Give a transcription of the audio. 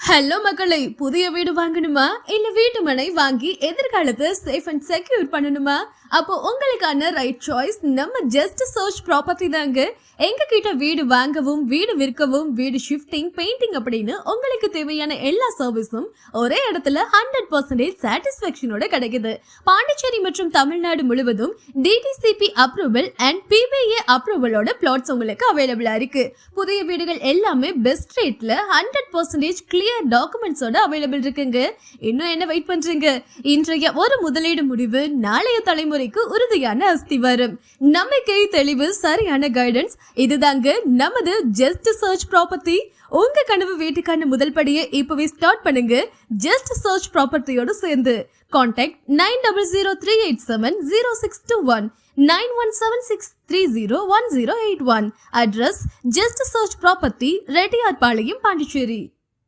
Hello மக்களை, புதிய வீடு வாங்கணுமா இல்ல வீட்டு மனை வாங்கி எதிர்காலத்தை சேஃப் அண்ட் செக்யூர் பண்ணணுமா? அப்போ உங்களுக்கான ரைட் சாய்ஸ் நம்ம ஜஸ்ட் சர்ச் ப்ராப்பர்ட்டி தாங்க. எங்க கிட்ட வீடு வாங்கவும் வீடு விற்கவும் வீடு ஷிஃப்டிங் பெயிண்டிங் அப்படின்னு உங்களுக்கு தேவையான எல்லா சர்வீஸும் ஒரே இடத்துல 100% சாட்டிஸ்பாக்சனோட கிடைக்குது. பாண்டிச்சேரி மற்றும் தமிழ்நாடு முழுவதும் டிடிசிபி அப்ரூவல் அண்ட் பிபிஏ அப்ரூவலோட பிளாட்ஸ் உங்களுக்கு அவைலபிளா இருக்கு. புதிய வீடுகள் எல்லாமே பெஸ்ட் ரேட்ல 100% கிளியர் டாக்குமெண்ட்ஸோட அவைலபிள் இருக்குங்க. இன்னும் என்ன வெயிட் பண்றீங்க? இன்றைய ஒரு முதலீடு முடிவு நாளைய தலைமுறைக்கு உறுதியான அஸ்திவாரம். நம்பிக்கை, தெளிவு, சரியான கைடன்ஸ், இதுதாங்க நமது ஜஸ்ட் சர்ச் ப்ராப்பர்ட்டி. உங்க கனவு வீட்டுக்கான முதல் படியை இப்பவே ஸ்டார்ட் பண்ணுங்க. ஜஸ்ட் சர்ச் ப்ராப்பர்ட்டியோட சேர்ந்து contact 9003870621 9176301081. Address just search property, Reddiarpalayam, Pondicherry.